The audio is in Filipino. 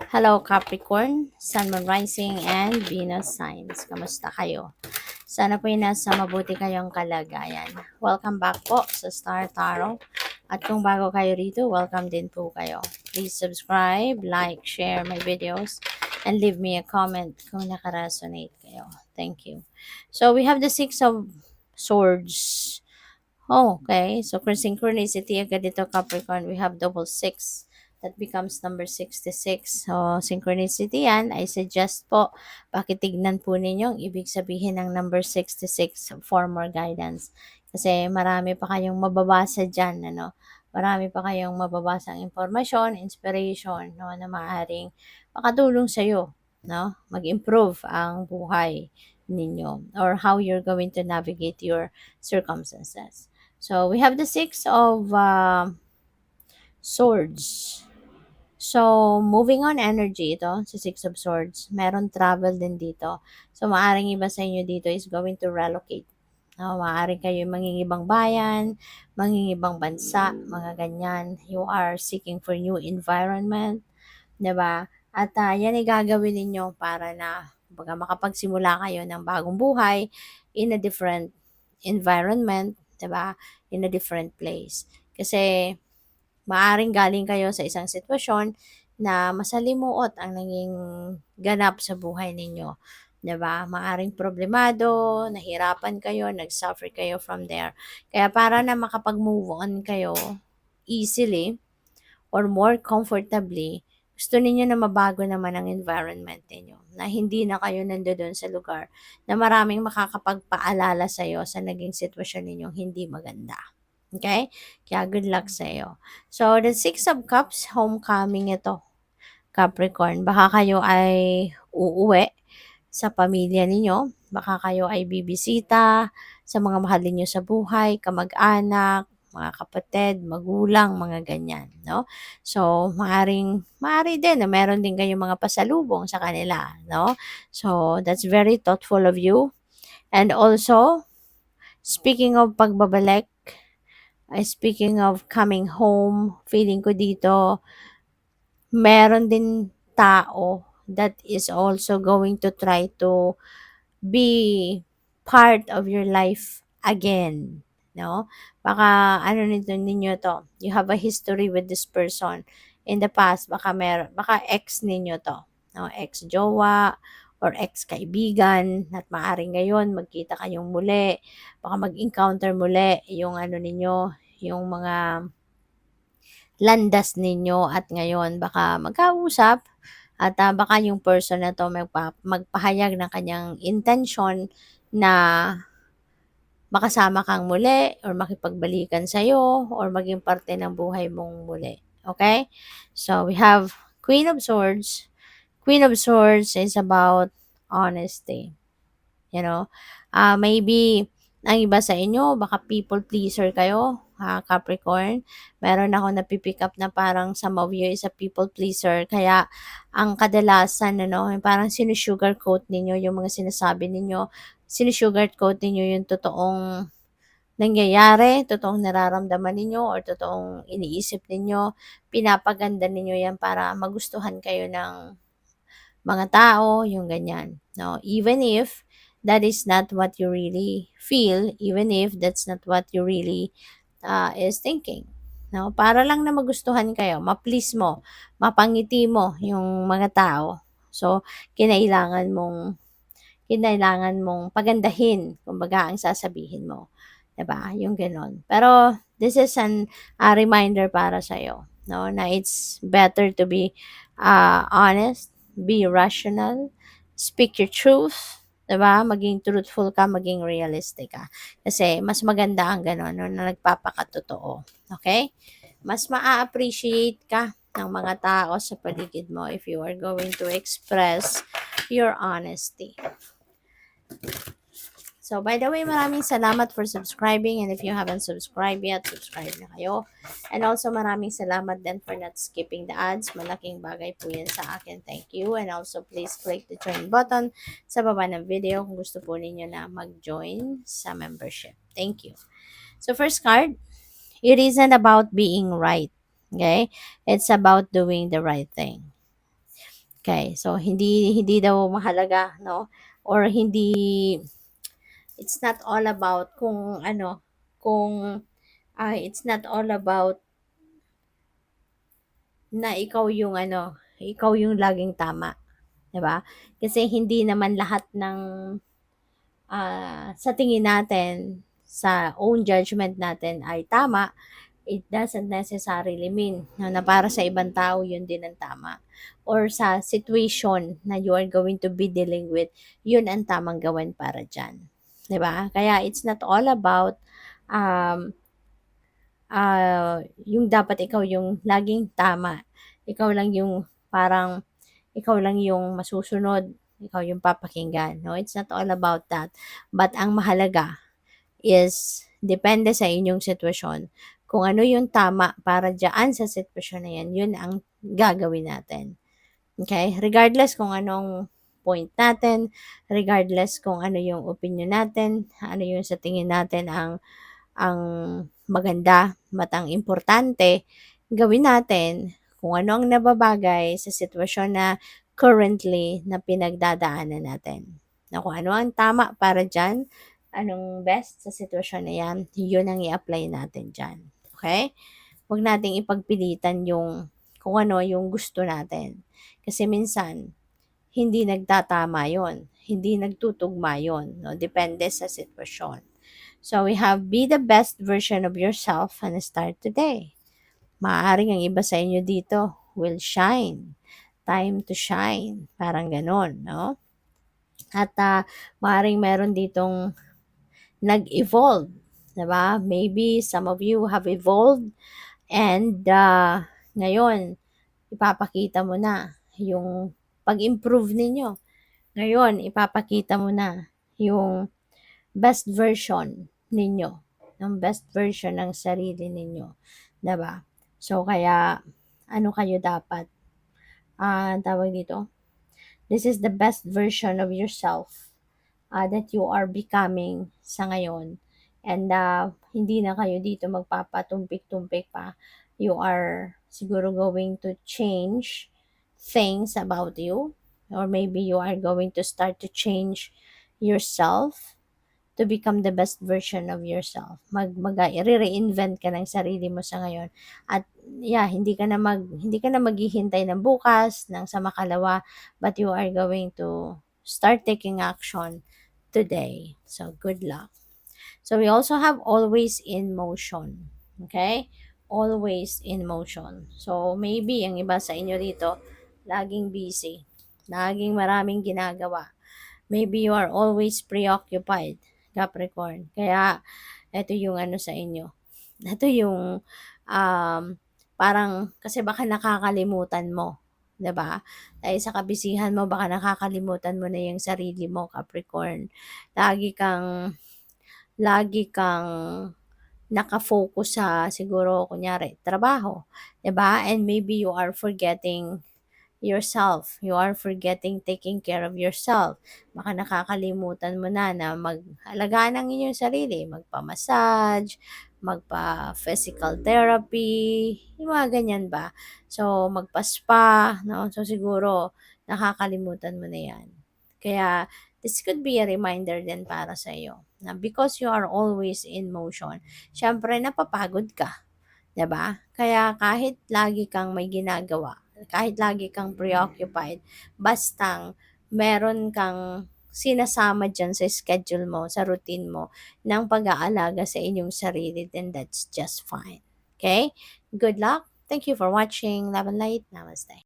Hello Capricorn, Sun, Moon, Rising, and Venus signs. Kamusta kayo? Sana po nasa mabuti kayong kalagayan. Welcome back po sa Star Tarot. At kung bago kayo rito, welcome din po kayo. Please subscribe, like, share my videos, and leave me a comment kung nakaresonate kayo. Thank you. So we have the Six of Swords. Oh, okay. So, synchronicity agad dito, Capricorn. We have double six. That becomes number 66. So, synchronicity yan. I suggest po, pakitignan po ninyo ang ibig sabihin ng number 66 for more guidance. Kasi marami pa kayong mababasa dyan, ano? Marami pa kayong mababasang impormasyon, inspiration, no, na maaaring makatulong sa'yo, no? Mag-improve ang buhay ninyo or how you're going to navigate your circumstances. So, we have the Six of Swords. So, moving on energy ito, sa Six of Swords. Meron travel din dito. So, maaring iba sa inyo dito is going to relocate. No, maaring kayo mangingibang bayan, mangingibang bansa, mga ganyan. You are seeking for new environment, 'di ba? At yan ay gagawin ninyo para na baga makapagsimula kayo ng bagong buhay in a different environment, 'di ba? In a different place. Kasi maaring galing kayo sa isang sitwasyon na masalimuot ang naging ganap sa buhay ninyo. 'Di ba? Maaring problemado, nahirapan kayo, nag-suffer kayo from there. Kaya para na makapag-move on kayo easily or more comfortably, gusto ninyo na mabago naman ang environment ninyo. Na hindi na kayo nandoon sa lugar na maraming makakapagpaalala sa'yo sa naging sitwasyon ninyong hindi maganda. Okay? Kaya good luck sa'yo. So, the Six of Cups, homecoming ito. Capricorn, baka kayo ay uuwi sa pamilya ninyo. Baka kayo ay bibisita sa mga mahal ninyo sa buhay, kamag-anak, mga kapatid, magulang, mga ganyan, no? So, maaari din na meron din kayong mga pasalubong sa kanila, no? So, that's very thoughtful of you. And also, speaking of pagbabalik, speaking of coming home, feeling ko dito, meron din tao that is also going to try to be part of your life again, no? Baka ano nito ninyo to, you have a history with this person in the past, baka ex ninyo to, no? Ex-jowa or ex-kaibigan at maaring ngayon magkita kayong muli, baka mag-encounter muli yung ano ninyo, yung mga landas ninyo at ngayon baka magkausap at baka yung person na to magpahayag ng kanyang intention na makasama kang muli or makipagbalikan sa'yo or maging parte ng buhay mong muli. Okay? So, we have Queen of Swords. Queen of Swords is about honesty. You know, maybe ang iba sa inyo, baka people pleaser kayo, Capricorn. Meron ako napipick up na parang some of you is a people pleaser. Kaya, ang kadalasan, ano, parang sinusugarcoat ninyo yung mga sinasabi ninyo. Sinusugarcoat ninyo yung totoong nangyayari, totoong nararamdaman ninyo, or totoong iniisip ninyo. Pinapaganda ninyo yan para magustuhan kayo ng mga tao, yung ganyan. No? Even if that is not what you really feel, even if that's not what you really is thinking. No? Para lang na magustuhan kayo, ma-please mo, mapangiti mo yung mga tao. So, kinailangan mong pagandahin, kumbaga, ang sasabihin mo. 'Di ba? Yung gano'n. Pero, this is a reminder para sa'yo, no? Na it's better to be honest, be rational, speak your truth, 'di ba? Maging truthful ka, maging realistic ka. Kasi, mas maganda ang gano'n, no, na nagpapakatotoo. Okay? Mas maa-appreciate ka ng mga tao sa paligid mo if you are going to express your honesty. So, by the way, maraming salamat for subscribing, and if you haven't subscribed yet, subscribe na kayo. And also, maraming salamat din for not skipping the ads. Malaking bagay po yan sa akin. Thank you. And also, please click the join button sa baba ng video kung gusto po ninyo na mag-join sa membership. Thank you. So, first card, it isn't about being right. Okay? It's about doing the right thing. Okay, so hindi daw mahalaga, no? Or hindi, it's not all about kung ano, kung it's not all about na ikaw yung laging tama, 'di ba? Kasi hindi naman lahat ng sa tingin natin, sa own judgment natin ay tama. It doesn't necessarily mean na para sa ibang tao yun din ang tama. Or sa situation na you are going to be dealing with, yun ang tamang gawin para dyan. 'Di ba? Kaya it's not all about um, yung dapat ikaw yung laging tama. Ikaw lang yung parang, ikaw lang yung masusunod, ikaw yung papakinggan. No, it's not all about that. But ang mahalaga is depende sa inyong sitwasyon. Kung ano yung tama para diyaan sa sitwasyon na yan, yun ang gagawin natin. Okay? Regardless kung anong point natin, regardless kung ano yung opinion natin, ano yung sa tingin natin ang maganda, matang importante, gawin natin kung ano ang nababagay sa sitwasyon na currently na pinagdadaanan natin. Na kung ano ang tama para dyan, anong best sa sitwasyon na yan, yun ang i-apply natin dyan. Okay? Huwag nating ipagpilitan yung kung ano yung gusto natin. Kasi minsan, hindi nagtatama yon, hindi nagtutugma yon, no? Depende sa sitwasyon. So we have be the best version of yourself and start today. Maaaring ang iba sa inyo dito will shine. Time to shine. Parang ganon, no? At maaaring meron ditong nag-evolve. Diba? Maybe some of you have evolved and ngayon, ipapakita mo na yung pag-improve ninyo. Ngayon, ipapakita mo na yung best version ninyo, ng best version ng sarili ninyo, 'di ba? So kaya ano kayo dapat tawag dito, this is the best version of yourself that you are becoming sa ngayon. And hindi na kayo dito magpapatumpik-tumpik pa. You are siguro going to change things about you, or maybe you are going to start to change yourself to become the best version of yourself. Re-reinvent ka ng sarili mo sa ngayon. At yeah, hindi ka na maghihintay ng bukas, ng sa makalawa, but you are going to start taking action today. So good luck. So we also have always in motion. Okay? Always in motion. So maybe ang iba sa inyo dito, laging busy. Laging maraming ginagawa. Maybe you are always preoccupied, Capricorn. Kaya, ito yung ano sa inyo. Ito yung, parang, kasi baka nakakalimutan mo. 'Di ba? Dahil sa kabisihan mo, baka nakakalimutan mo na yung sarili mo, Capricorn. Lagi kang nakafocus sa siguro kunyari trabaho, 'di ba? And maybe you are forgetting yourself. You are forgetting taking care of yourself. Baka nakakalimutan mo na na mag-alagaan ng inyong sarili, magpa-massage, magpa-physical therapy, yung mga ganyan ba. So, magpa-spa, no? So, siguro, nakakalimutan mo na yan. Kaya, this could be a reminder din para sa iyo na because you are always in motion, syempre napapagod ka. 'Di ba? Kaya kahit lagi kang may ginagawa, kahit lagi kang preoccupied, bastang meron kang sinasama diyan sa schedule mo, sa routine mo ng pag-aalaga sa inyong sarili, then that's just fine. Okay? Good luck. Thank you for watching. Love and light. Namaste.